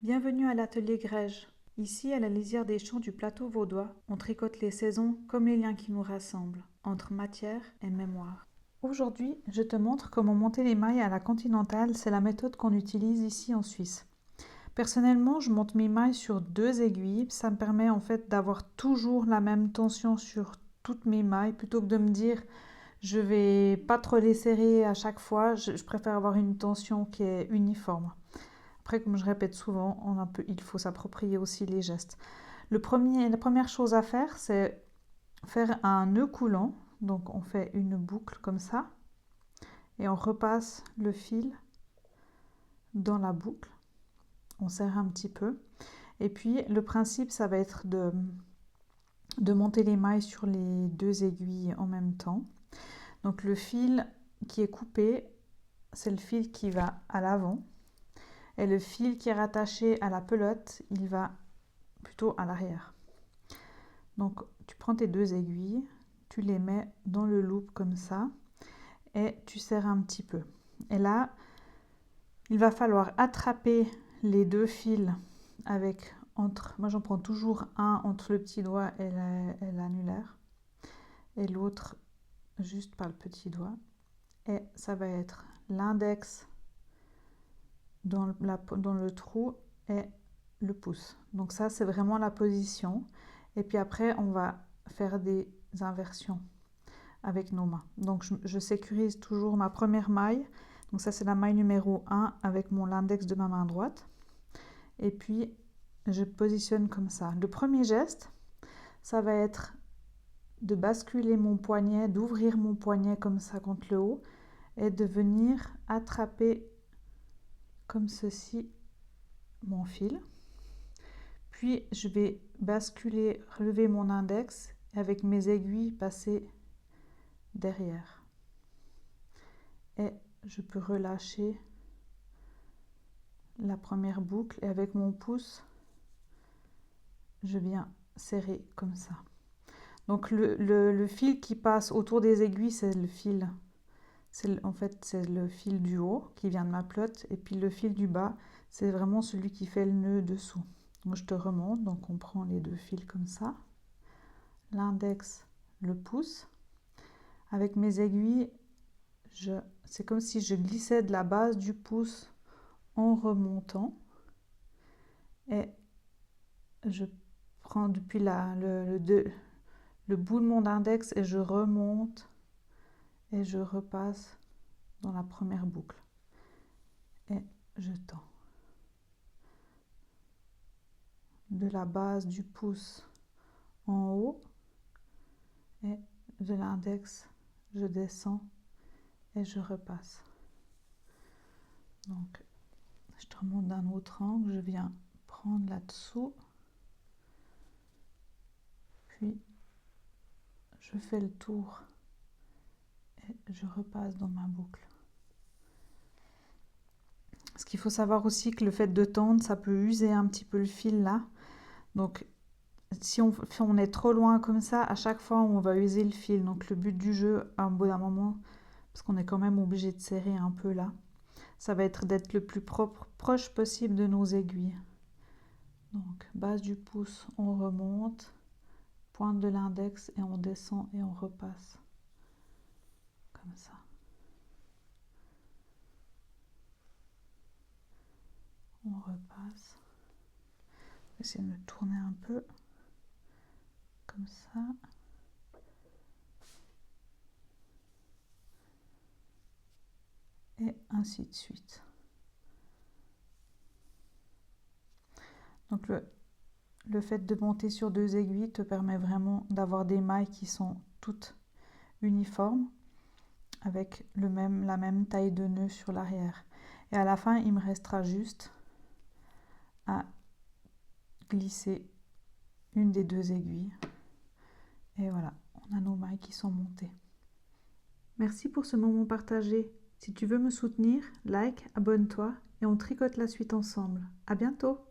Bienvenue à l'atelier Grège. Ici, à la lisière des champs du plateau vaudois, on tricote les saisons comme les liens qui nous rassemblent, entre matière et mémoire. Aujourd'hui, je te montre comment monter les mailles à la continentale, c'est la méthode qu'on utilise ici en Suisse. Personnellement, je monte mes mailles sur 2 aiguilles, ça me permet en fait d'avoir toujours la même tension sur toutes mes mailles, plutôt que de me dire je vais pas trop les serrer à chaque fois, je préfère avoir une tension qui est uniforme. Après, comme je répète souvent, il faut s'approprier aussi les gestes. La première chose à faire, c'est faire un nœud coulant. Donc on fait une boucle comme ça et on repasse le fil dans la boucle. On serre un petit peu. Et puis le principe, ça va être de monter les mailles sur les 2 aiguilles en même temps. Donc le fil qui est coupé, c'est le fil qui va à l'avant. Et le fil qui est rattaché à la pelote, il va plutôt à l'arrière. Donc tu prends tes 2 aiguilles, tu les mets dans le loop comme ça et tu serres un petit peu. Et là, il va falloir attraper les 2 fils moi j'en prends toujours un entre le petit doigt et l'annulaire et l'autre juste par le petit doigt. Et ça va être l'index dans le trou et le pouce. Donc ça, c'est vraiment la position. Et puis après, on va faire des inversions avec nos mains. Donc je sécurise toujours ma première maille. Donc ça, c'est la maille numéro 1 avec l'index de ma main droite. Et puis, je positionne comme ça. Le premier geste, ça va être de basculer mon poignet, d'ouvrir mon poignet comme ça contre le haut et de venir attraper comme ceci mon fil. Puis je vais basculer, relever mon index et avec mes aiguilles passer derrière. Et je peux relâcher la première boucle et avec mon pouce, je viens serrer comme ça. Donc le fil qui passe autour des aiguilles, c'est le fil. En fait, c'est le fil du haut qui vient de ma pelote et puis le fil du bas, c'est vraiment celui qui fait le nœud dessous. Donc je te remonte, donc on prend les 2 fils comme ça. L'index, le pouce. Avec mes aiguilles, c'est comme si je glissais de la base du pouce en remontant. Et je prends depuis le bout de mon index et je remonte et je repasse dans la première boucle. Et je tends. De la base du pouce en haut et de l'index, je descends et je repasse. Donc, je te remonte d'un autre angle, je viens prendre là-dessous, puis je fais le tour et je repasse dans ma boucle. Ce qu'il faut savoir aussi que le fait de tendre, ça peut user un petit peu le fil là. Donc, si on est trop loin comme ça, à chaque fois on va user le fil. Donc le but du jeu, à un bout d'un moment, parce qu'on est quand même obligé de serrer un peu là, ça va être d'être le plus proche possible de nos aiguilles. Donc base du pouce, on remonte, pointe de l'index et on descend et on repasse. Comme ça. On repasse. Je vais essayer de me tourner un peu. Comme ça. Et ainsi de suite. Donc le fait de monter sur 2 aiguilles te permet vraiment d'avoir des mailles qui sont toutes uniformes avec la même taille de nœud sur l'arrière. Et à la fin, il me restera juste à glisser une des 2 aiguilles. Et voilà, on a nos mailles qui sont montées. Merci pour ce moment partagé. Si tu veux me soutenir, like, abonne-toi et on tricote la suite ensemble. À bientôt!